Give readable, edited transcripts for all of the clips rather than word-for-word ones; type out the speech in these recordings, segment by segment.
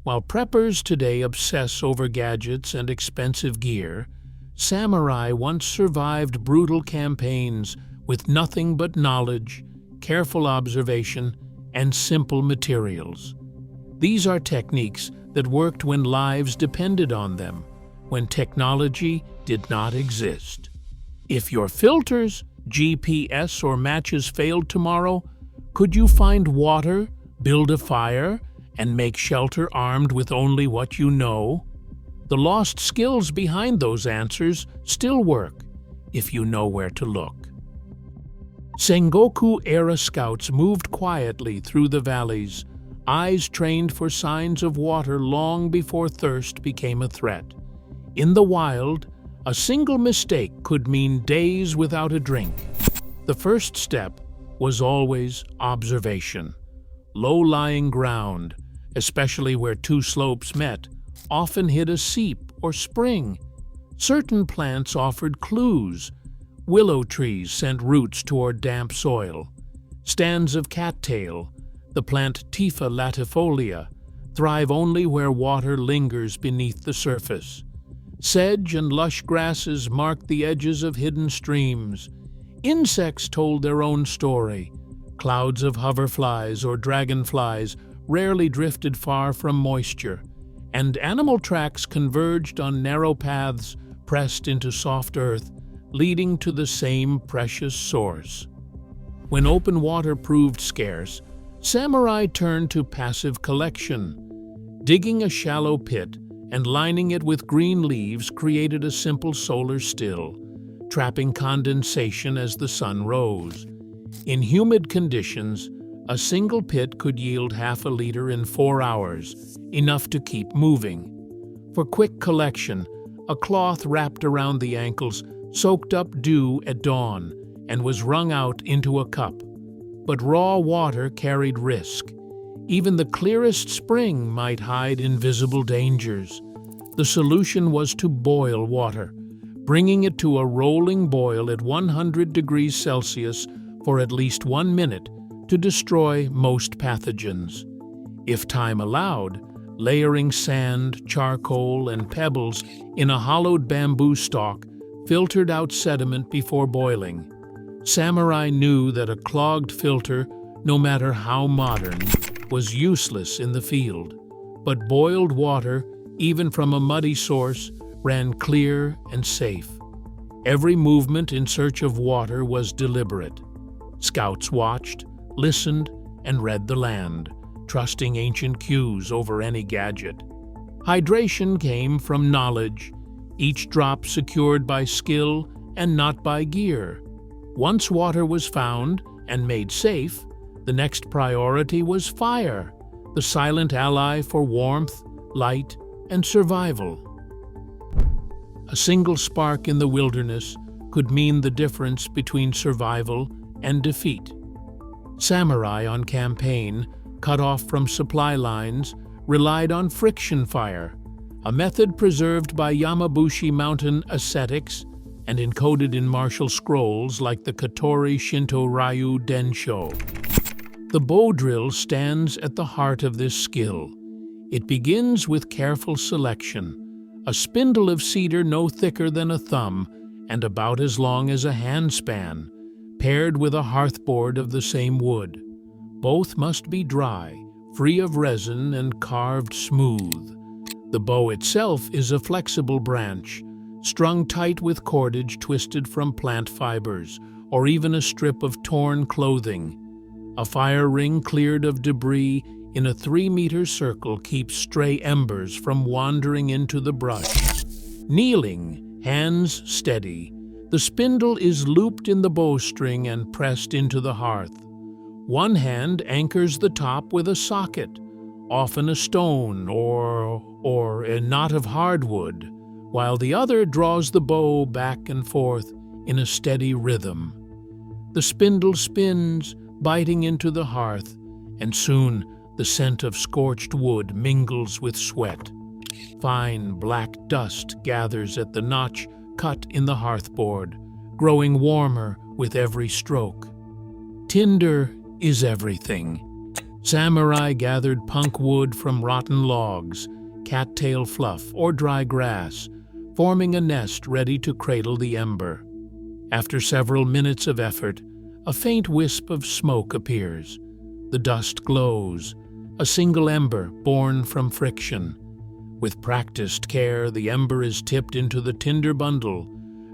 While preppers today obsess over gadgets and expensive gear, samurai once survived brutal campaigns with nothing but knowledge, careful observation, and simple materials. These are techniques that worked when lives depended on them, when technology did not exist. If your filters, GPS, or matches failed tomorrow, could you find water, build a fire, and make shelter armed with only what you know? The lost skills behind those answers still work if you know where to look. Sengoku-era scouts moved quietly through the valleys, eyes trained for signs of water long before thirst became a threat. In the wild, a single mistake could mean days without a drink. The first step was always observation. Low-lying ground, especially where two slopes met, often hid a seep or spring. Certain plants offered clues. Willow trees sent roots toward damp soil. Stands of cattail, the plant Tifa latifolia, thrive only where water lingers beneath the surface. Sedge and lush grasses marked the edges of hidden streams. Insects told their own story. Clouds of hoverflies or dragonflies rarely drifted far from moisture, and animal tracks converged on narrow paths pressed into soft earth, leading to the same precious source. When open water proved scarce, samurai turned to passive collection. Digging a shallow pit and lining it with green leaves created a simple solar still, trapping condensation as the sun rose. In humid conditions, a single pit could yield half a liter in 4 hours, enough to keep moving. For quick collection, a cloth wrapped around the ankles soaked up dew at dawn and was wrung out into a cup. But raw water carried risk. Even the clearest spring might hide invisible dangers. The solution was to boil water, bringing it to a rolling boil at 100 degrees Celsius for at least 1 minute to destroy most pathogens. If time allowed, layering sand, charcoal, and pebbles in a hollowed bamboo stalk filtered out sediment before boiling. Samurai knew that a clogged filter, no matter how modern, was useless in the field. But boiled water, even from a muddy source, ran clear and safe. Every movement in search of water was deliberate. Scouts watched, listened, and read the land, trusting ancient cues over any gadget. Hydration came from knowledge, each drop secured by skill and not by gear. Once water was found and made safe, the next priority was fire, the silent ally for warmth, light, and survival. A single spark in the wilderness could mean the difference between survival and defeat. Samurai on campaign, cut off from supply lines, relied on friction fire, a method preserved by Yamabushi mountain ascetics and encoded in martial scrolls like the Katori Shinto Ryu Densho. The bow drill stands at the heart of this skill. It begins with careful selection, a spindle of cedar no thicker than a thumb and about as long as a handspan, paired with a hearthboard of the same wood. Both must be dry, free of resin, and carved smooth. The bow itself is a flexible branch, strung tight with cordage twisted from plant fibers, or even a strip of torn clothing. A fire ring cleared of debris in a 3-meter circle keeps stray embers from wandering into the brush. Kneeling, hands steady, the spindle is looped in the bowstring and pressed into the hearth. One hand anchors the top with a socket, often a stone or a knot of hardwood, while the other draws the bow back and forth in a steady rhythm. The spindle spins, biting into the hearth, and soon the scent of scorched wood mingles with sweat. Fine black dust gathers at the notch cut in the hearthboard, growing warmer with every stroke. Tinder is everything. Samurai gathered punk wood from rotten logs, cattail fluff, or dry grass, forming a nest ready to cradle the ember. After several minutes of effort, a faint wisp of smoke appears. The dust glows, a single ember born from friction. With practiced care, the ember is tipped into the tinder bundle.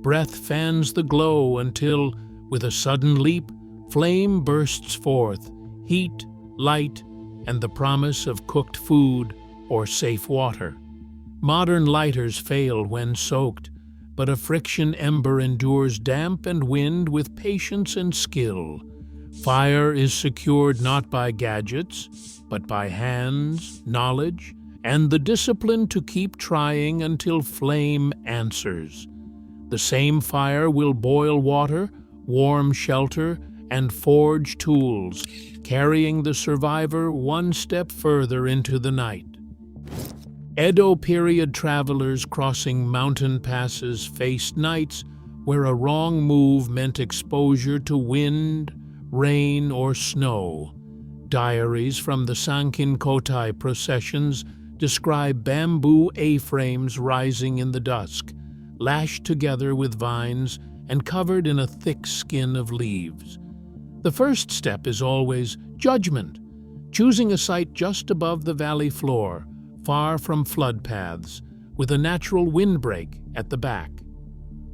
Breath fans the glow until, with a sudden leap, flame bursts forth, heat, light, and the promise of cooked food or safe water. Modern lighters fail when soaked, but a friction ember endures damp and wind with patience and skill. Fire is secured not by gadgets, but by hands, knowledge, and the discipline to keep trying until flame answers. The same fire will boil water, warm shelter, and forge tools, carrying the survivor one step further into the night. Edo period travelers crossing mountain passes faced nights where a wrong move meant exposure to wind, rain, or snow. Diaries from the Sankin Kotai processions describe bamboo A-frames rising in the dusk, lashed together with vines and covered in a thick skin of leaves. The first step is always judgment, choosing a site just above the valley floor, far from flood paths, with a natural windbreak at the back.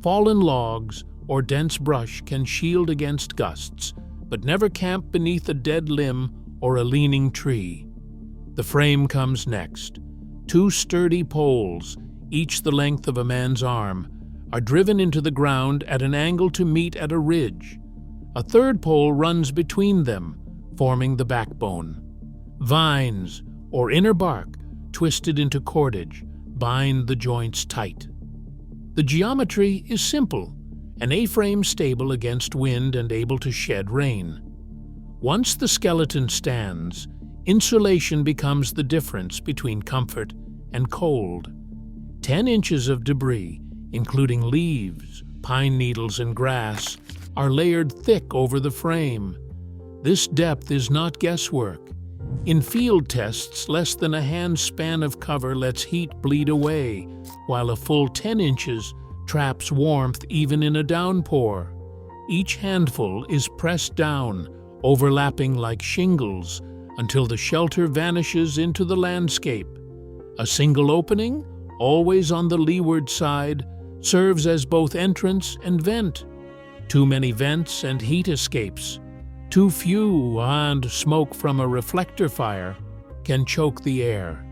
Fallen logs or dense brush can shield against gusts, but never camp beneath a dead limb or a leaning tree. The frame comes next. 2 sturdy poles, each the length of a man's arm, are driven into the ground at an angle to meet at a ridge. A third pole runs between them, forming the backbone. Vines, or inner bark, twisted into cordage, bind the joints tight. The geometry is simple, an A-frame stable against wind and able to shed rain. Once the skeleton stands, insulation becomes the difference between comfort and cold. 10 inches of debris, including leaves, pine needles, and grass, are layered thick over the frame. This depth is not guesswork. In field tests, less than a hand span of cover lets heat bleed away, while a full 10 inches traps warmth even in a downpour. Each handful is pressed down, overlapping like shingles, until the shelter vanishes into the landscape. A single opening, always on the leeward side, serves as both entrance and vent. Too many vents and heat escapes, too few and smoke from a reflector fire can choke the air.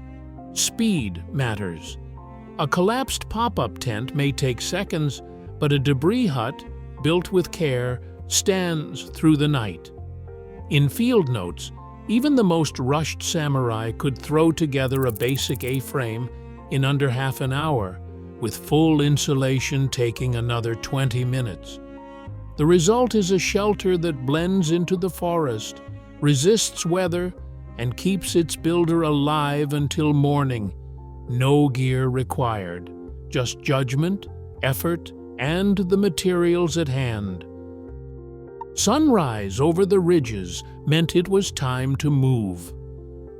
Speed matters. A collapsed pop-up tent may take seconds, but a debris hut, built with care, stands through the night. In field notes, even the most rushed samurai could throw together a basic A-frame in under half an hour, with full insulation taking another 20 minutes. The result is a shelter that blends into the forest, resists weather, and keeps its builder alive until morning. No gear required, just judgment, effort, and the materials at hand. Sunrise over the ridges meant it was time to move.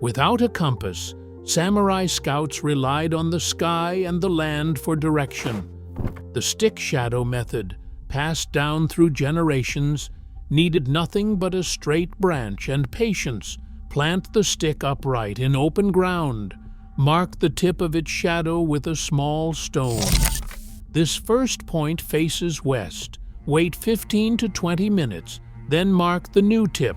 Without a compass, samurai scouts relied on the sky and the land for direction. The stick shadow method, passed down through generations, needed nothing but a straight branch and patience. Plant the stick upright in open ground. Mark the tip of its shadow with a small stone. This first point faces west. Wait 15 to 20 minutes, then mark the new tip.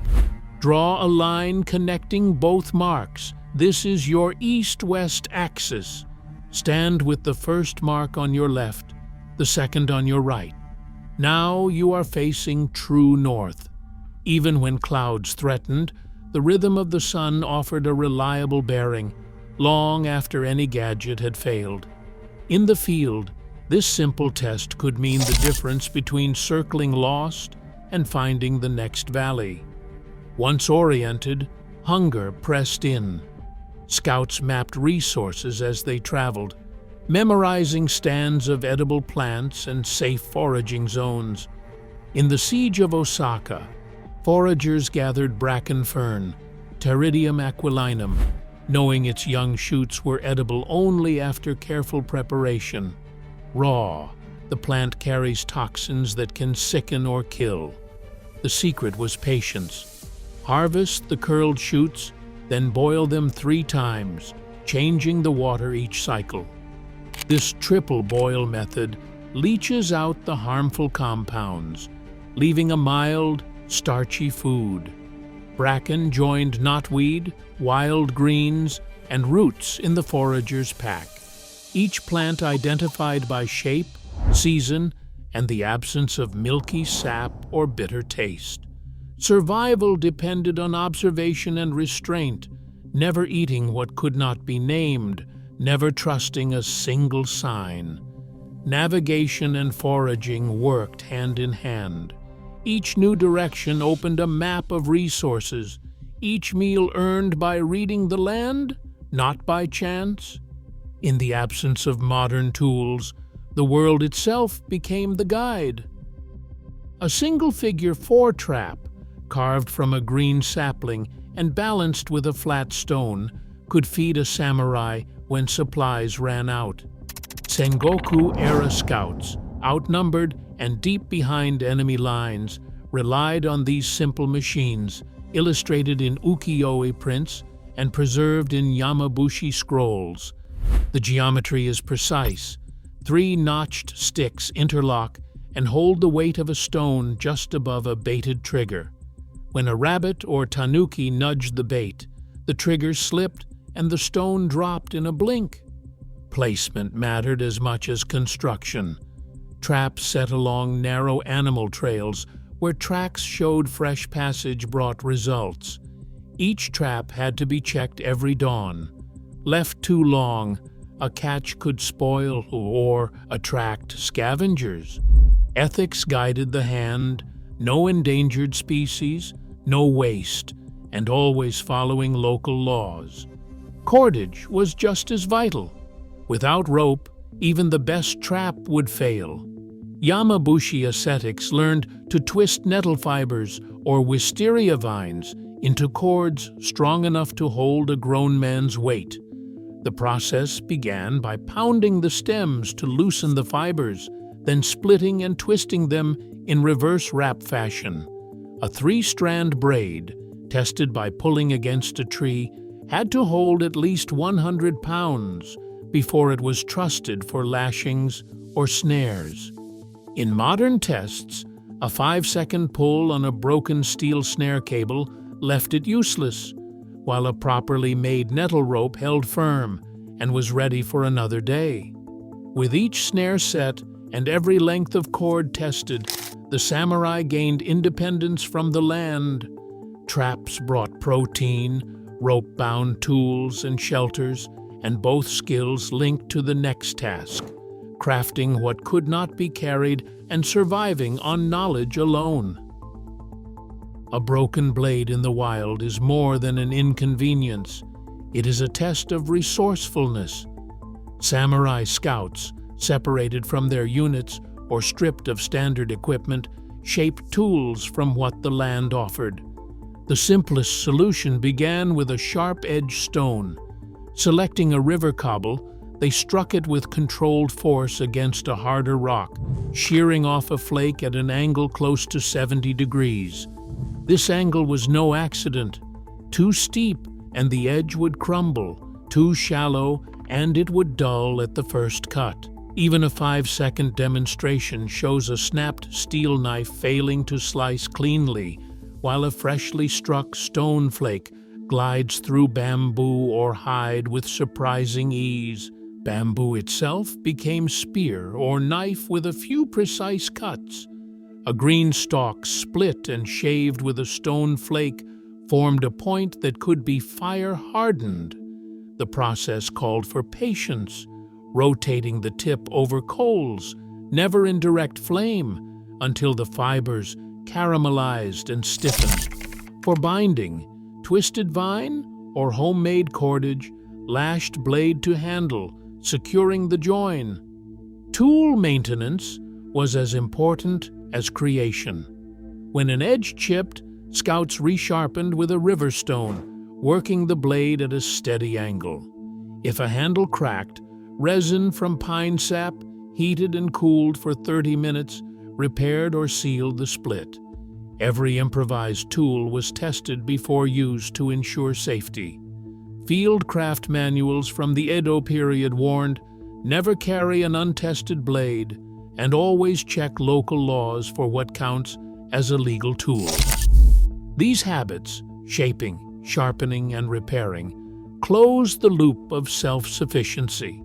Draw a line connecting both marks. This is your east-west axis. Stand with the first mark on your left, the second on your right. Now you are facing true north. Even when clouds threatened, the rhythm of the sun offered a reliable bearing, long after any gadget had failed. In the field, this simple test could mean the difference between circling lost and finding the next valley. Once oriented, hunger pressed in. Scouts mapped resources as they traveled, memorizing stands of edible plants and safe foraging zones. In the siege of Osaka, foragers gathered bracken fern, Pteridium aquilinum, knowing its young shoots were edible only after careful preparation. Raw, the plant carries toxins that can sicken or kill. The secret was patience. Harvest the curled shoots, then boil them 3 times, changing the water each cycle. This triple boil method leaches out the harmful compounds, leaving a mild, starchy food. Bracken joined knotweed, wild greens, and roots in the forager's pack, each plant identified by shape, season, and the absence of milky sap or bitter taste. Survival depended on observation and restraint, never eating what could not be named, never trusting a single sign. Navigation and foraging worked hand in hand. Each new direction opened a map of resources, each meal earned by reading the land, not by chance. In the absence of modern tools, the world itself became the guide. A single-figure 4-trap, carved from a green sapling and balanced with a flat stone, could feed a samurai when supplies ran out. Sengoku-era scouts, outnumbered and deep behind enemy lines, relied on these simple machines, illustrated in ukiyo-e prints and preserved in Yamabushi scrolls. The geometry is precise. 3 notched sticks interlock and hold the weight of a stone just above a baited trigger. When a rabbit or tanuki nudged the bait, the trigger slipped and the stone dropped in a blink. Placement mattered as much as construction. Traps set along narrow animal trails where tracks showed fresh passage brought results. Each trap had to be checked every dawn. Left too long, a catch could spoil or attract scavengers. Ethics guided the hand, no endangered species, no waste, and always following local laws. Cordage was just as vital. Without rope, even the best trap would fail. Yamabushi ascetics learned to twist nettle fibers or wisteria vines into cords strong enough to hold a grown man's weight. The process began by pounding the stems to loosen the fibers, then splitting and twisting them in reverse wrap fashion. A 3-strand braid, tested by pulling against a tree, had to hold at least 100 pounds before it was trusted for lashings or snares. In modern tests, a 5-second pull on a broken steel snare cable left it useless, while a properly made nettle rope held firm and was ready for another day. With each snare set and every length of cord tested, the samurai gained independence from the land. Traps brought protein, rope-bound tools and shelters, and both skills linked to the next task, crafting what could not be carried and surviving on knowledge alone. A broken blade in the wild is more than an inconvenience. It is a test of resourcefulness. Samurai scouts, separated from their units or stripped of standard equipment, shaped tools from what the land offered. The simplest solution began with a sharp-edged stone. Selecting a river cobble, they struck it with controlled force against a harder rock, shearing off a flake at an angle close to 70 degrees. This angle was no accident. Too steep, and the edge would crumble. Too shallow, and it would dull at the first cut. Even a 5-second demonstration shows a snapped steel knife failing to slice cleanly, while a freshly struck stone flake glides through bamboo or hide with surprising ease. Bamboo itself became spear or knife with a few precise cuts. A green stalk split and shaved with a stone flake formed a point that could be fire-hardened. The process called for patience, rotating the tip over coals, never in direct flame, until the fibers caramelized and stiffened. For binding, twisted vine or homemade cordage, lashed blade to handle, securing the join. Tool maintenance was as important as creation. When an edge chipped, scouts resharpened with a river stone working the blade at a steady angle. If a handle cracked, resin from pine sap, heated and cooled for 30 minutes, repaired or sealed the split. Every improvised tool was tested before use to ensure safety. Field craft manuals from the Edo period warned, never carry an untested blade, and always check local laws for what counts as a legal tool. These habits, shaping, sharpening, and repairing, close the loop of self-sufficiency.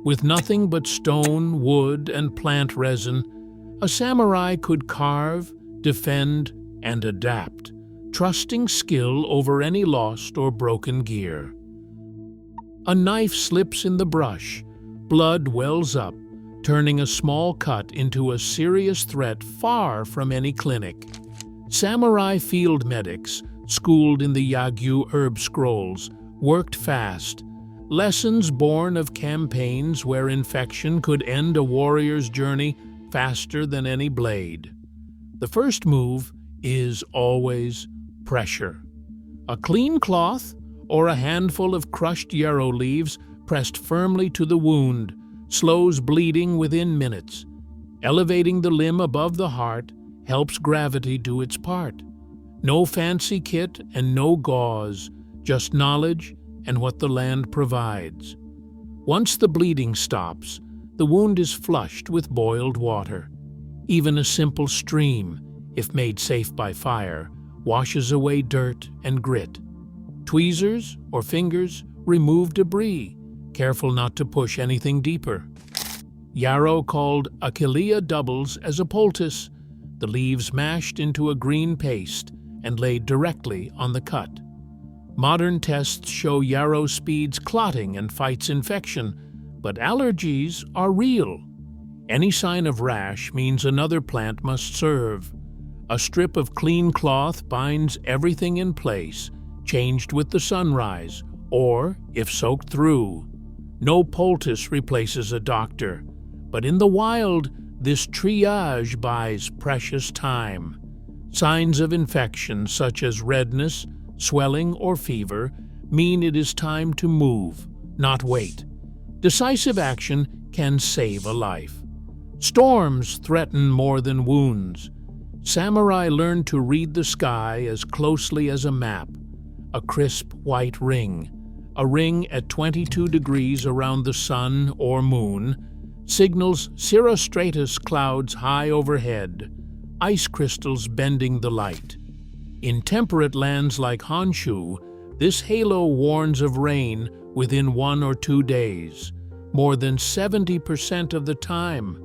With nothing but stone, wood, and plant resin, a samurai could carve, defend, and adapt, trusting skill over any lost or broken gear. A knife slips in the brush, blood wells up, turning a small cut into a serious threat far from any clinic. Samurai field medics, schooled in the Yagyu herb scrolls, worked fast, lessons born of campaigns where infection could end a warrior's journey faster than any blade. The first move is always pressure. A clean cloth or a handful of crushed yarrow leaves pressed firmly to the wound slows bleeding within minutes. Elevating the limb above the heart helps gravity do its part. No fancy kit and no gauze, just knowledge and what the land provides. Once the bleeding stops, the wound is flushed with boiled water. Even a simple stream, if made safe by fire, washes away dirt and grit. Tweezers or fingers remove debris, careful not to push anything deeper. Yarrow called Achillea doubles as a poultice, the leaves mashed into a green paste and laid directly on the cut. Modern tests show yarrow speeds clotting and fights infection, but allergies are real. Any sign of rash means another plant must serve. A strip of clean cloth binds everything in place, changed with the sunrise, or if soaked through. No poultice replaces a doctor, but in the wild, this triage buys precious time. Signs of infection such as redness, swelling, or fever mean it is time to move, not wait. Decisive action can save a life. Storms threaten more than wounds. Samurai learned to read the sky as closely as a map. A crisp white ring, a ring at 22 degrees around the sun or moon, signals cirrostratus clouds high overhead, ice crystals bending the light. In temperate lands like Honshu, this halo warns of rain within 1 or 2 days, more than 70% of the time.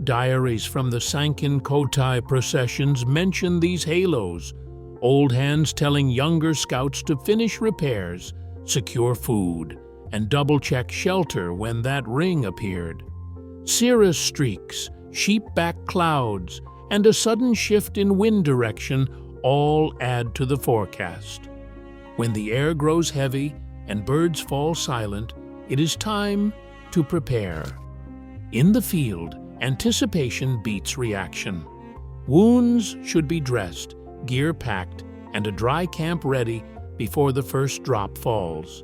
Diaries from the Sankin Kotai processions mention these halos, old hands telling younger scouts to finish repairs, secure food, and double-check shelter when that ring appeared. Cirrus streaks, sheep-back clouds, and a sudden shift in wind direction all add to the forecast. When the air grows heavy and birds fall silent, it is time to prepare. In the field, anticipation beats reaction. Wounds should be dressed, gear packed, and a dry camp ready before the first drop falls.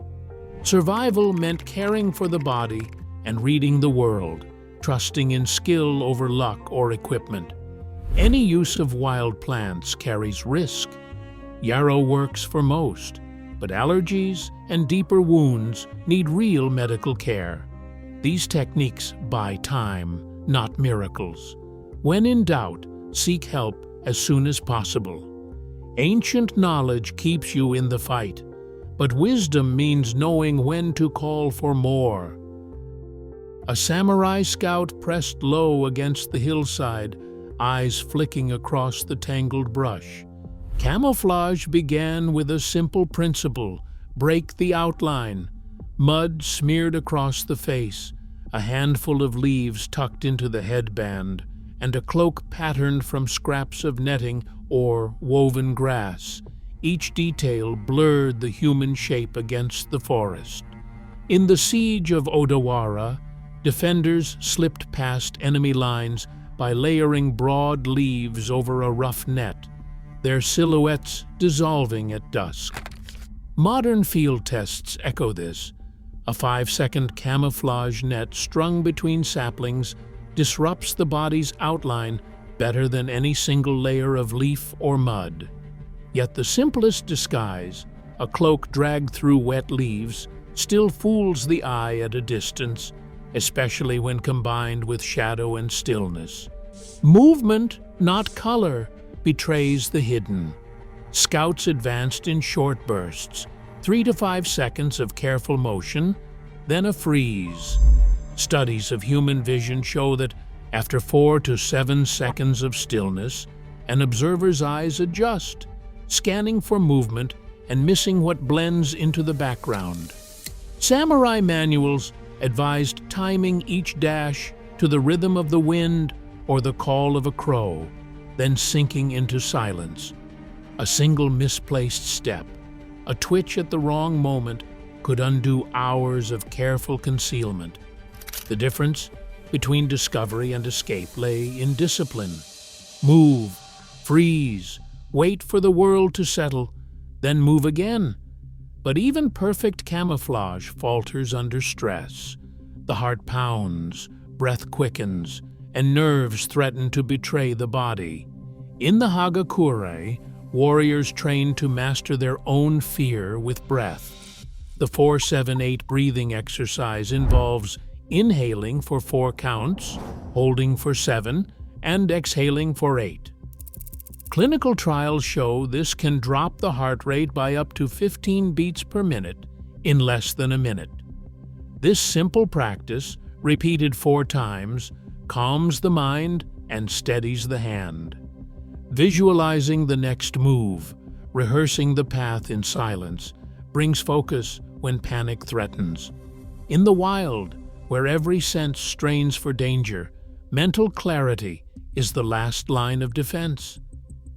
Survival meant caring for the body and reading the world, trusting in skill over luck or equipment. Any use of wild plants carries risk. Yarrow works for most, but allergies and deeper wounds need real medical care. These techniques buy time, not miracles. When in doubt, seek help as soon as possible. Ancient knowledge keeps you in the fight, but wisdom means knowing when to call for more. A samurai scout pressed low against the hillside, eyes flicking across the tangled brush. Camouflage began with a simple principle: break the outline. Mud smeared across the face, a handful of leaves tucked into the headband, and a cloak patterned from scraps of netting or woven grass. Each detail blurred the human shape against the forest. In the siege of Odawara, defenders slipped past enemy lines by layering broad leaves over a rough net, their silhouettes dissolving at dusk. Modern field tests echo this. A 5-second camouflage net strung between saplings disrupts the body's outline better than any single layer of leaf or mud. Yet the simplest disguise, a cloak dragged through wet leaves, still fools the eye at a distance, especially when combined with shadow and stillness. Movement, not color, betrays the hidden. Scouts advanced in short bursts, 3 to 5 seconds of careful motion, then a freeze. Studies of human vision show that after 4 to 7 seconds of stillness, an observer's eyes adjust, scanning for movement and missing what blends into the background. Samurai manuals advised timing each dash to the rhythm of the wind or the call of a crow, then sinking into silence. A single misplaced step, a twitch at the wrong moment, could undo hours of careful concealment. The difference between discovery and escape lay in discipline. Move, freeze, wait for the world to settle, then move again. But even perfect camouflage falters under stress. The heart pounds, breath quickens, and nerves threaten to betray the body. In the Hagakure, warriors train to master their own fear with breath. The 4-7-8 breathing exercise involves inhaling for 4 counts, holding for 7, and exhaling for 8. Clinical trials show this can drop the heart rate by up to 15 beats per minute in less than a minute. This simple practice, repeated 4 times, calms the mind and steadies the hand. Visualizing the next move, rehearsing the path in silence, brings focus when panic threatens. In the wild, where every sense strains for danger, mental clarity is the last line of defense.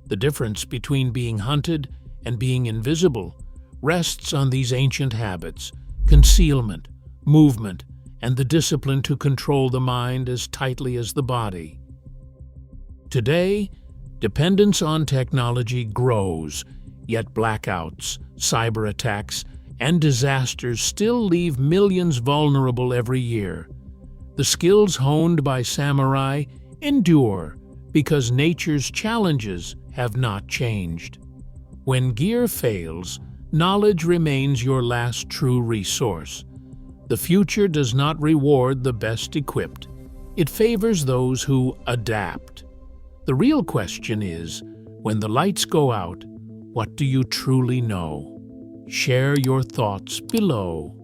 The difference between being hunted and being invisible rests on these ancient habits: concealment, movement, and the discipline to control the mind as tightly as the body. Today, dependence on technology grows, yet blackouts, cyber attacks, and disasters still leave millions vulnerable every year. The skills honed by samurai endure because nature's challenges have not changed. When gear fails, knowledge remains your last true resource. The future does not reward the best equipped. It favors those who adapt. The real question is, when the lights go out, what do you truly know? Share your thoughts below.